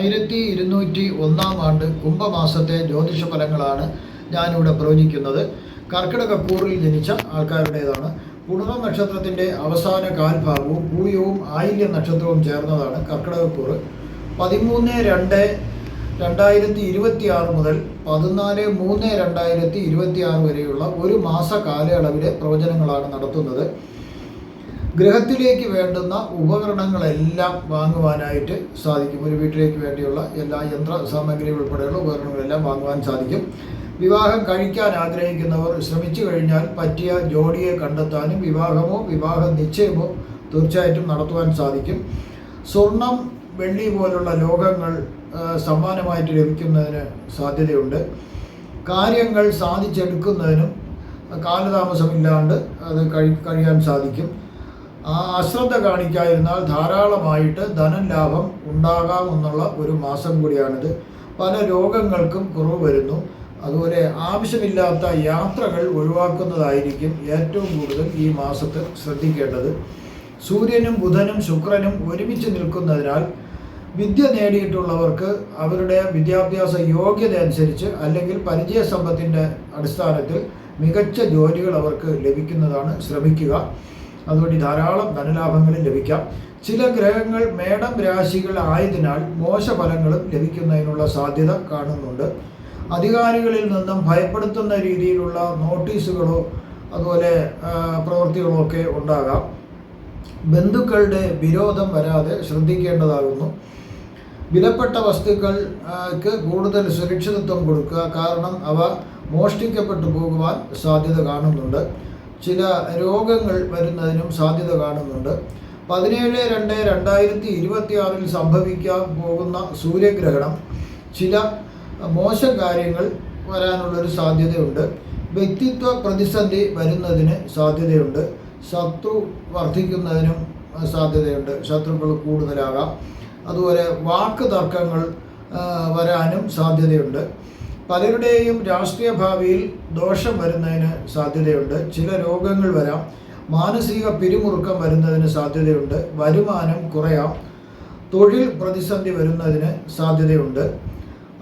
1201 കുംഭമാസത്തെ ജ്യോതിഷ ഫലങ്ങളാണ് ഞാനിവിടെ പ്രവചിക്കുന്നത്. കർക്കിടകക്കൂറിൽ ജനിച്ച ആൾക്കാരുടേതാണ്. പുണർന്ന നക്ഷത്രത്തിൻ്റെ അവസാന കാൽഭാഗവും പൂയവും ആയില്യ നക്ഷത്രവും ചേർന്നതാണ് കർക്കിടകക്കൂറ്. 13/2/2026 മുതൽ 14/3/2026 വരെയുള്ള ഒരു മാസ കാലയളവിലെ പ്രവചനങ്ങളാണ് നടത്തുന്നത്. ഗൃഹത്തിലേക്ക് വേണ്ടുന്ന ഉപകരണങ്ങളെല്ലാം വാങ്ങുവാനായിട്ട് സാധിക്കും. ഒരു വീട്ടിലേക്ക് വേണ്ടിയുള്ള എല്ലാ യന്ത്ര സാമഗ്രികൾ ഉൾപ്പെടെയുള്ള ഉപകരണങ്ങളെല്ലാം വാങ്ങുവാൻ സാധിക്കും. വിവാഹം കഴിക്കാൻ ആഗ്രഹിക്കുന്നവർ ശ്രമിച്ചു കഴിഞ്ഞാൽ പറ്റിയ ജോഡിയെ കണ്ടെത്താനും വിവാഹമോ വിവാഹ നിശ്ചയമോ തീർച്ചയായിട്ടും നടത്തുവാൻ സാധിക്കും. സ്വർണം, വെള്ളി പോലുള്ള ലോഹങ്ങൾ സമ്മാനമായിട്ട് ലഭിക്കുന്നതിന് സാധ്യതയുണ്ട്. കാര്യങ്ങൾ സാധിച്ചെടുക്കുന്നതിനും കാലതാമസമില്ലാണ്ട് അത് കഴിയാൻ സാധിക്കും. അശ്രദ്ധ കാണിക്കാതിരുന്നാൽ ധാരാളമായിട്ട് ധനലാഭം ഉണ്ടാകാമെന്നുള്ള ഒരു മാസം കൂടിയാണിത്. പല രോഗങ്ങൾക്കും കുറവ് വരുന്നു. അതുപോലെ ആവശ്യമില്ലാത്ത യാത്രകൾ ഒഴിവാക്കുന്നതായിരിക്കും ഏറ്റവും കൂടുതൽ ഈ മാസത്തിൽ ശ്രദ്ധിക്കേണ്ടത്. സൂര്യനും ബുധനും ശുക്രനും ഒരുമിച്ച് നിൽക്കുന്നതിനാൽ വിദ്യ നേടിയിട്ടുള്ളവർക്ക് അവരുടെ വിദ്യാഭ്യാസ യോഗ്യത അനുസരിച്ച് അല്ലെങ്കിൽ പരിചയസമ്പത്തിൻ്റെ അടിസ്ഥാനത്തിൽ മികച്ച ജോലികൾ അവർക്ക് ലഭിക്കുന്നതാണ്. ശ്രമിക്കുക. അതുവഴി ധാരാളം ധനലാഭങ്ങൾ ലഭിക്കാം. ചില ഗ്രഹങ്ങൾ മേടം രാശികൾ ആയതിനാൽ മോശഫലങ്ങളും ലഭിക്കുന്നതിനുള്ള സാധ്യത കാണുന്നുണ്ട്. അധികാരികളിൽ നിന്നും ഭയപ്പെടുത്തുന്ന രീതിയിലുള്ള നോട്ടീസുകളോ അതുപോലെ പ്രവൃത്തികളോ ഒക്കെ ഉണ്ടാകാം. ബന്ധുക്കളുടെ വിരോധം വരാതെ ശ്രദ്ധിക്കേണ്ടതാകുന്നു. വിലപ്പെട്ട വസ്തുക്കൾക്ക് കൂടുതൽ സുരക്ഷിതത്വം കൊടുക്കുക. കാരണം അവ മോഷ്ടിക്കപ്പെട്ടു പോകുവാൻ സാധ്യത കാണുന്നുണ്ട്. ചില രോഗങ്ങൾ വരുന്നതിനും സാധ്യത കാണുന്നുണ്ട്. 17/2/2026 സംഭവിക്കാൻ പോകുന്ന സൂര്യഗ്രഹണം ചില മോശം കാര്യങ്ങൾ വരാനുള്ളൊരു സാധ്യതയുണ്ട്. വ്യക്തിത്വ പ്രതിസന്ധി വരുന്നതിന് സാധ്യതയുണ്ട്. ശത്രു വർദ്ധിക്കുന്നതിനും സാധ്യതയുണ്ട്. ശത്രുക്കൾ കൂടുതലാകാം. അതുപോലെ വാക്ക് തർക്കങ്ങൾ വരാനും സാധ്യതയുണ്ട്. പലരുടെയും രാഷ്ട്രീയ ഭാവിയിൽ ദോഷം വരുന്നതിന് സാധ്യതയുണ്ട്. ചില രോഗങ്ങൾ വരാം. മാനസിക പിരിമുറുക്കം വരുന്നതിന് സാധ്യതയുണ്ട്. വരുമാനം കുറയാം. തൊഴിൽ പ്രതിസന്ധി വരുന്നതിന് സാധ്യതയുണ്ട്.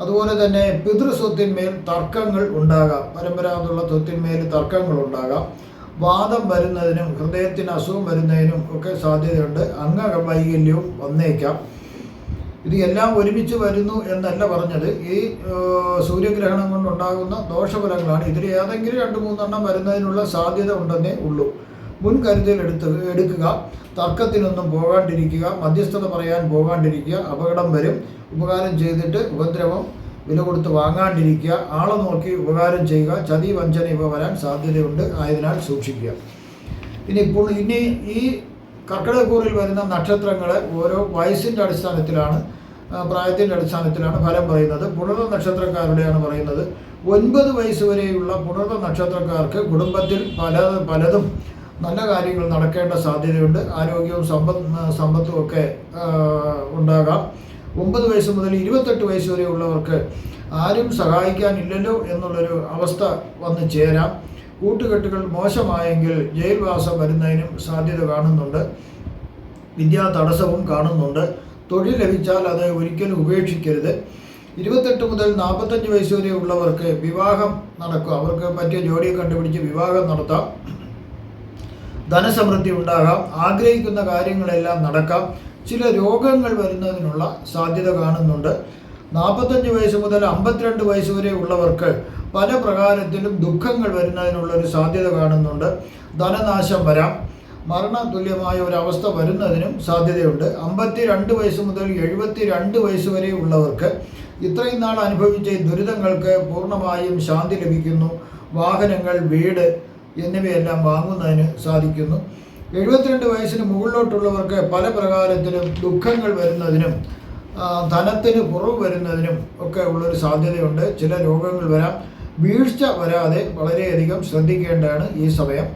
അതുപോലെ തന്നെ പിതൃസ്വത്തിന്മേൽ തർക്കങ്ങൾ ഉണ്ടാകാം. പരമ്പരാഗതമുള്ള സ്വത്തിന്മേൽ തർക്കങ്ങൾ ഉണ്ടാകാം. വാദം വരുന്നതിനും ഹൃദയത്തിന് അസുഖം വരുന്നതിനും ഒക്കെ സാധ്യതയുണ്ട്. അംഗവൈകല്യവും വന്നേക്കാം. ഇത് എല്ലാം ഒരുമിച്ച് വരുന്നു എന്നല്ല പറഞ്ഞത്. ഈ സൂര്യഗ്രഹണം കൊണ്ടുണ്ടാകുന്ന ദോഷഫലങ്ങളാണ്. ഇതിൽ ഏതെങ്കിലും 2-3 വരുന്നതിനുള്ള സാധ്യത ഉണ്ടെന്നേ ഉള്ളൂ. മുൻകരുതൽ എടുക്കുക. തർക്കത്തിനൊന്നും പോകാണ്ടിരിക്കുക. മധ്യസ്ഥത പറയാൻ പോകാണ്ടിരിക്കുക. അപകടം വരും. ഉപകാരം ചെയ്തിട്ട് ഉപദ്രവം വില കൊടുത്ത് വാങ്ങാണ്ടിരിക്കുക. ആളെ നോക്കി ഉപകാരം ചെയ്യുക. ചതി വഞ്ചന ഇവ വരാൻ സാധ്യതയുണ്ട്. ആയതിനാൽ സൂക്ഷിക്കുക. ഇനി ഈ കർക്കിടകക്കൂറിൽ വരുന്ന നക്ഷത്രങ്ങളെ ഓരോ വയസ്സിൻ്റെ അടിസ്ഥാനത്തിലാണ്, പ്രായത്തിൻ്റെ അടിസ്ഥാനത്തിലാണ് ഫലം പറയുന്നത്. പുണർന്ന നക്ഷത്രക്കാരുടെയാണ് പറയുന്നത്. 9 വയസ്സ് വരെയുള്ള പുണർന്ന നക്ഷത്രക്കാർക്ക് കുടുംബത്തിൽ പലതും നല്ല കാര്യങ്ങൾ നടക്കേണ്ട സാധ്യതയുണ്ട്. ആരോഗ്യവും സമ്പത്തും ഒക്കെ ഉണ്ടാകാം. 9 വയസ്സ് മുതൽ 28 വയസ്സ് വരെയുള്ളവർക്ക് ആരും സഹായിക്കാനില്ലല്ലോ എന്നുള്ളൊരു അവസ്ഥ വന്ന് ചേരാം. കൂട്ടുകെട്ടുകൾ മോശമായെങ്കിൽ ജയിൽവാസം വരുന്നതിനും സാധ്യത കാണുന്നുണ്ട്. വിദ്യാ തടസ്സവും കാണുന്നുണ്ട്. തൊഴിൽ ലഭിച്ചാൽ അത് ഒരിക്കലും ഉപേക്ഷിക്കരുത്. 28 മുതൽ 45 വയസ്സ് വരെ ഉള്ളവർക്ക് വിവാഹം നടക്കുക. അവർക്ക് പറ്റിയ ജോഡിയെ കണ്ടുപിടിച്ച് വിവാഹം നടത്താം. ധനസമൃദ്ധി ഉണ്ടാകാം. ആഗ്രഹിക്കുന്ന കാര്യങ്ങളെല്ലാം നടക്കാം. ചില രോഗങ്ങൾ വരുന്നതിനുള്ള സാധ്യത കാണുന്നുണ്ട്. 45 വയസ്സ് മുതൽ 52 വയസ്സ് വരെ ഉള്ളവർക്ക് പല പ്രകാരത്തിലും ദുഃഖങ്ങൾ വരുന്നതിനുള്ളൊരു സാധ്യത കാണുന്നുണ്ട്. ധനനാശം വരാം. മരണതുല്യമായ ഒരവസ്ഥ വരുന്നതിനും സാധ്യതയുണ്ട്. 52 വയസ്സ് മുതൽ 72 വയസ്സ് വരെ ഉള്ളവർക്ക് ഇത്രയും നാൾ അനുഭവിച്ച ദുരിതങ്ങൾക്ക് പൂർണ്ണമായും ശാന്തി ലഭിക്കുന്നു. വാഹനങ്ങൾ, വീട് എന്നിവയെല്ലാം വാങ്ങുന്നതിന് സാധിക്കുന്നു. 72 വയസ്സിന് മുകളിലോട്ടുള്ളവർക്ക് പല പ്രകാരത്തിലും ദുഃഖങ്ങൾ വരുന്നതിനും ധനത്തിന് കുറവ് വരുന്നതിനും ഒക്കെ ഉള്ളൊരു സാധ്യതയുണ്ട്. ചില രോഗങ്ങൾ വരാം. വീഴ്ച വരാതെ വളരെയധികം ശ്രദ്ധിക്കേണ്ടതാണ് ഈ സമയം.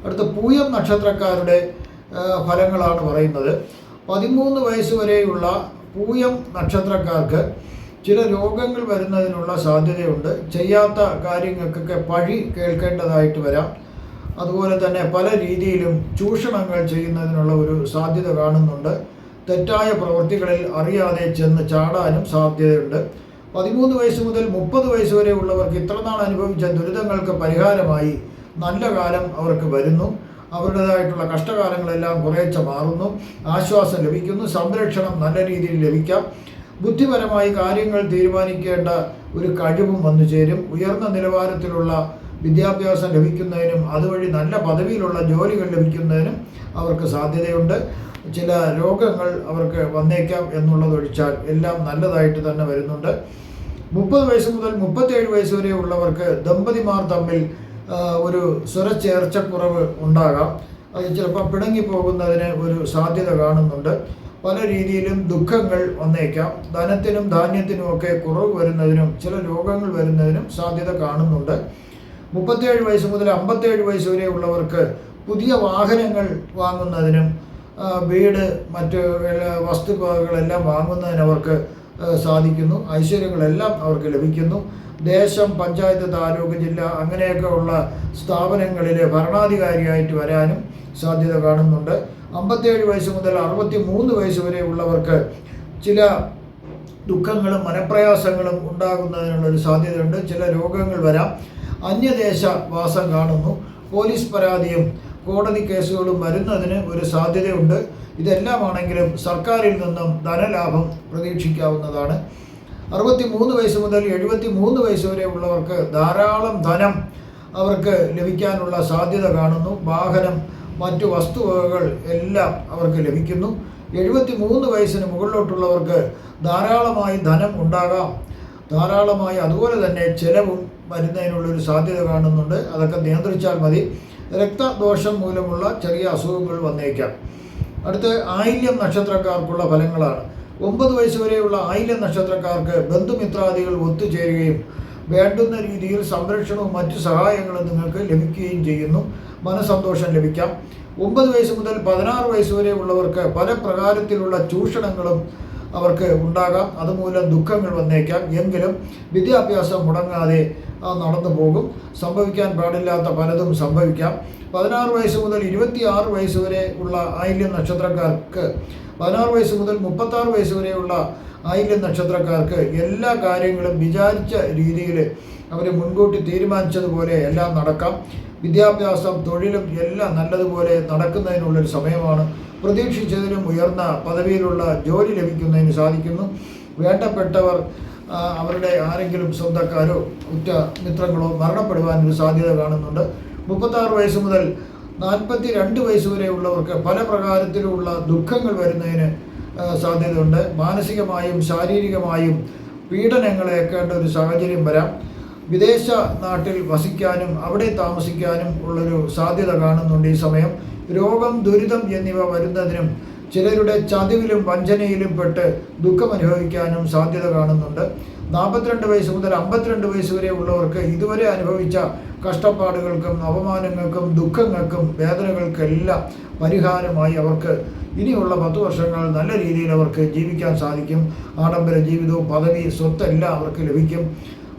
അടുത്ത പൂയം നക്ഷത്രക്കാരുടെ ഫലങ്ങളാണ് പറയുന്നത്. 13 വയസ്സ് വരെയുള്ള പൂയം നക്ഷത്രക്കാർക്ക് ചില രോഗങ്ങൾ വരുന്നതിനുള്ള സാധ്യതയുണ്ട്. ചെയ്യാത്ത കാര്യങ്ങൾക്കൊക്കെ പഴി കേൾക്കേണ്ടതായിട്ട് വരാം. അതുപോലെ തന്നെ പല രീതിയിലും ചൂഷണങ്ങൾ ചെയ്യുന്നതിനുള്ള ഒരു സാധ്യത കാണുന്നുണ്ട്. തെറ്റായ പ്രവൃത്തികളിൽ അറിയാതെ ചെന്ന് ചാടാനും സാധ്യതയുണ്ട്. 13 വയസ്സ് മുതൽ 30 വയസ്സ് വരെ ഉള്ളവർക്ക് ഇത്രനാൾ അനുഭവിച്ച ദുരിതങ്ങൾക്ക് പരിഹാരമായി നല്ല കാലം അവർക്ക് വരുന്നു. അവരുടേതായിട്ടുള്ള കഷ്ടകാലങ്ങളെല്ലാം കുറേശ്ശെ മാറുന്നു, ആശ്വാസം ലഭിക്കുന്നു, സംരക്ഷണം നല്ല രീതിയിൽ ലഭിക്കാം. ബുദ്ധിപരമായി കാര്യങ്ങൾ തീരുമാനിക്കേണ്ട ഒരു കഴിവും വന്നു ചേരും. ഉയർന്ന നിലവാരത്തിലുള്ള വിദ്യാഭ്യാസം ലഭിക്കുന്നതിനും അതുവഴി നല്ല പദവിയിലുള്ള ജോലികൾ ലഭിക്കുന്നതിനും അവർക്ക് സാധ്യതയുണ്ട്. ചില രോഗങ്ങൾ അവർക്ക് വന്നേക്കാം എന്നുള്ളതൊഴിച്ചാൽ എല്ലാം നല്ലതായിട്ട് തന്നെ വരുന്നുണ്ട്. 30 വയസ്സ് മുതൽ 37 വയസ്സ് വരെ ഉള്ളവർക്ക് ദമ്പതിമാർ തമ്മിൽ ഒരു സ്വരച്ചേർച്ചക്കുറവ് ഉണ്ടാകാം. അത് ചിലപ്പോൾ പിണങ്ങിപ്പോകുന്നതിന് ഒരു സാധ്യത കാണുന്നുണ്ട്. പല രീതിയിലും ദുഃഖങ്ങൾ വന്നേക്കാം. ധനത്തിനും ധാന്യത്തിനുമൊക്കെ കുറവ് വരുന്നതിനും ചില രോഗങ്ങൾ വരുന്നതിനും സാധ്യത കാണുന്നുണ്ട്. 37 വയസ്സ് മുതൽ 57 വയസ്സ് വരെ ഉള്ളവർക്ക് പുതിയ വാഹനങ്ങൾ വാങ്ങുന്നതിനും വീട് മറ്റ് വസ്തുക്കളെല്ലാം വാങ്ങുന്നതിന് അവർക്ക് സാധിക്കുന്നു. ഐശ്വര്യങ്ങളെല്ലാം അവർക്ക് ലഭിക്കുന്നു. ദേശം, പഞ്ചായത്ത്, താലൂക്ക്, ജില്ല അങ്ങനെയൊക്കെ ഉള്ള സ്ഥാപനങ്ങളിലെ ഭരണാധികാരിയായിട്ട് വരാനും സാധ്യത കാണുന്നുണ്ട്. 57 വയസ്സ് മുതൽ 63 വയസ്സ് വരെ ഉള്ളവർക്ക് ചില ദുഃഖങ്ങളും മനപ്രയാസങ്ങളും ഉണ്ടാകുന്നതിനുള്ളൊരു സാധ്യതയുണ്ട്. ചില രോഗങ്ങൾ വരാം. അന്യദേശ വാസം കാണുന്നു. പോലീസ് പരാതിയും കോടതി കേസുകളും വരുന്നതിന് ഒരു സാധ്യതയുണ്ട്. ഇതെല്ലാമാണെങ്കിലും സർക്കാരിൽ നിന്നും ധനലാഭം പ്രതീക്ഷിക്കാവുന്നതാണ്. 63 വയസ്സ് മുതൽ 73 വയസ്സ് വരെ ഉള്ളവർക്ക് ധാരാളം ധനം അവർക്ക് ലഭിക്കാനുള്ള സാധ്യത കാണുന്നു. വാഹനം, മറ്റു വസ്തുവകകൾ എല്ലാം അവർക്ക് ലഭിക്കുന്നു. 73 വയസ്സിന് മുകളിലോട്ടുള്ളവർക്ക് ധാരാളമായി ധനം ഉണ്ടാകാം. ധാരാളമായി അതുപോലെ തന്നെ ചെലവും വരുന്നതിനുള്ളൊരു സാധ്യത കാണുന്നുണ്ട്. അതൊക്കെ നിയന്ത്രിച്ചാൽ മതി. രക്തദോഷം മൂലമുള്ള ചെറിയ അസുഖങ്ങൾ വന്നേക്കാം. അടുത്ത ആയില്യം നക്ഷത്രക്കാർക്കുള്ള ഫലങ്ങളാണ്. 9 വയസ്സ് വരെയുള്ള ആയില്യം നക്ഷത്രക്കാർക്ക് ബന്ധുമിത്രാദികൾ ഒത്തുചേരുകയും വേണ്ടുന്ന രീതിയിൽ സംരക്ഷണവും മറ്റു സഹായങ്ങളും നിങ്ങൾക്ക് ലഭിക്കുകയും ചെയ്യുന്നു. മനസ്സന്തോഷം ലഭിക്കാം. 9 വയസ്സ് മുതൽ 16 വയസ്സ് വരെ ഉള്ളവർക്ക് പല പ്രകാരത്തിലുള്ള ചൂഷണങ്ങളും അവർക്ക് ഉണ്ടാകാം. അതുമൂലം ദുഃഖങ്ങൾ വന്നേക്കാം. എങ്കിലും വിദ്യാഭ്യാസം മുടങ്ങാതെ നടന്നു പോകും. സംഭവിക്കാൻ പാടില്ലാത്ത പലതും സംഭവിക്കാം. 16 വയസ്സ് മുതൽ 26 വയസ്സ് വരെ ഉള്ള ആയില്യം നക്ഷത്രക്കാർക്ക്, 16 വയസ്സ് മുതൽ 36 വയസ്സ് വരെയുള്ള ആയില്യം നക്ഷത്രക്കാർക്ക് എല്ലാ കാര്യങ്ങളും വിചാരിച്ച രീതിയിൽ അവർ മുൻകൂട്ടി തീരുമാനിച്ചതുപോലെ എല്ലാം നടക്കാം. വിദ്യാഭ്യാസം, തൊഴിലും എല്ലാം നല്ലതുപോലെ നടക്കുന്നതിനുള്ളൊരു സമയമാണ്. പ്രതീക്ഷിച്ചതിനും ഉയർന്ന പദവിയിലുള്ള ജോലി ലഭിക്കുന്നതിന് സാധിക്കുന്നു. വേണ്ടപ്പെട്ടവർ, അവരുടെ ആരെങ്കിലും സ്വന്തക്കാരോ ഉറ്റ മിത്രങ്ങളോ മരണപ്പെടുവാനൊരു സാധ്യത കാണുന്നുണ്ട്. 36 വയസ്സ് മുതൽ 42 വയസ്സ് വരെ ഉള്ളവർക്ക് പല പ്രകാരത്തിലുള്ള ദുഃഖങ്ങൾ വരുന്നതിന് സാധ്യതയുണ്ട്. മാനസികമായും ശാരീരികമായും പീഡനങ്ങൾ ഏൽക്കേണ്ട ഒരു സാഹചര്യം വരാം. വിദേശ നാട്ടിൽ വസിക്കാനും അവിടെ താമസിക്കാനും ഉള്ളൊരു സാധ്യത കാണുന്നുണ്ട് ഈ സമയം. രോഗം, ദുരിതം എന്നിവ വരുന്നതിനും ചിലരുടെ ചതിവിലും വഞ്ചനയിലും പെട്ട് ദുഃഖമനുഭവിക്കാനും സാധ്യത കാണുന്നുണ്ട്. 42 വയസ്സ് മുതൽ 52 വയസ്സ് വരെ ഉള്ളവർക്ക് ഇതുവരെ അനുഭവിച്ച കഷ്ടപ്പാടുകൾക്കും അപമാനങ്ങൾക്കും ദുഃഖങ്ങൾക്കും വേദനകൾക്കെല്ലാം പരിഹാരമായി അവർക്ക് ഇനിയുള്ള 10 വർഷങ്ങൾ നല്ല രീതിയിൽ അവർക്ക് ജീവിക്കാൻ സാധിക്കും. ആഡംബര ജീവിതവും പദവി, സ്വത്തെല്ലാം അവർക്ക് ലഭിക്കും.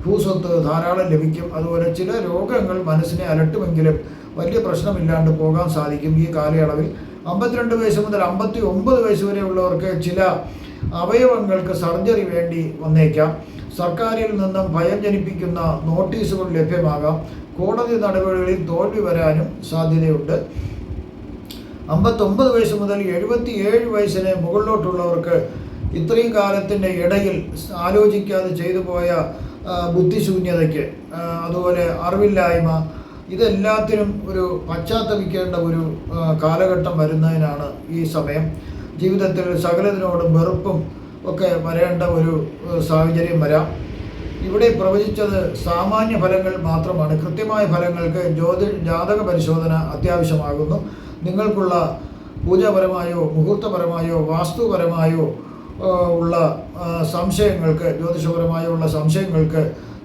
ഭൂസ്വത്ത് ധാരാളം ലഭിക്കും. അതുപോലെ ചില രോഗങ്ങൾ മനസ്സിനെ അലട്ടുമെങ്കിലും വലിയ പ്രശ്നമില്ലാണ്ട് പോകാൻ സാധിക്കും ഈ കാലയളവിൽ. 52 വയസ്സ് മുതൽ 59 വയസ്സ് വരെ ഉള്ളവർക്ക് ചില അവയവങ്ങൾക്ക് സർജറി വേണ്ടി വന്നേക്കാം. സർക്കാരിൽ നിന്നും ഭയം ജനിപ്പിക്കുന്ന നോട്ടീസുകൾ ലഭ്യമാകാം. കോടതി നടപടികളിൽ തോൽവി വരാനും സാധ്യതയുണ്ട്. 59 വയസ്സ് മുതൽ 77 വയസ്സിന് മുകളിലോട്ടുള്ളവർക്ക് ഇത്രയും കാലത്തിൻ്റെ ഇടയിൽ ആലോചിക്കാതെ ചെയ്തു പോയ ബുദ്ധിശൂന്യതയ്ക്ക്, അതുപോലെ അറിവില്ലായ്മ, ഇതെല്ലാത്തിനും ഒരു പശ്ചാത്തപിക്കേണ്ട ഒരു കാലഘട്ടം വരുന്നതിനാണ് ഈ സമയം. ജീവിതത്തിൽ സകലതിനോടും വെറുപ്പും ഒക്കെ വരേണ്ട ഒരു സാഹചര്യം വരാം. ഇവിടെ പ്രവചിച്ചത് സാമാന്യ ഫലങ്ങൾ മാത്രമാണ്. കൃത്യമായ ഫലങ്ങൾക്ക് ജാതക പരിശോധന അത്യാവശ്യമാകുന്നു. നിങ്ങൾക്കുള്ള പൂജാപരമായോ മുഹൂർത്തപരമായോ വാസ്തുപരമായോ ഉള്ള സംശയങ്ങൾക്ക്, ജ്യോതിഷപരമായോ ഉള്ള സംശയങ്ങൾക്ക്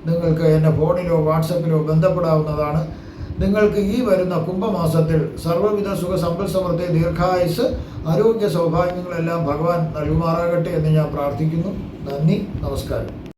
നിങ്ങൾക്ക് എന്നെ ഫോണിലോ വാട്സപ്പിലോ ബന്ധപ്പെടാവുന്നതാണ്. നിങ്ങൾക്ക് ഈ വരുന്ന കുംഭമാസത്തിൽ സർവ്വവിധ സുഖ സമ്പൽ സമൃദ്ധി, ദീർഘായുസ്, ആരോഗ്യ സൗഭാഗ്യങ്ങളെല്ലാം ഭഗവാൻ നൽകുമാറാകട്ടെ എന്ന് ഞാൻ പ്രാർത്ഥിക്കുന്നു. നന്ദി, നമസ്കാരം.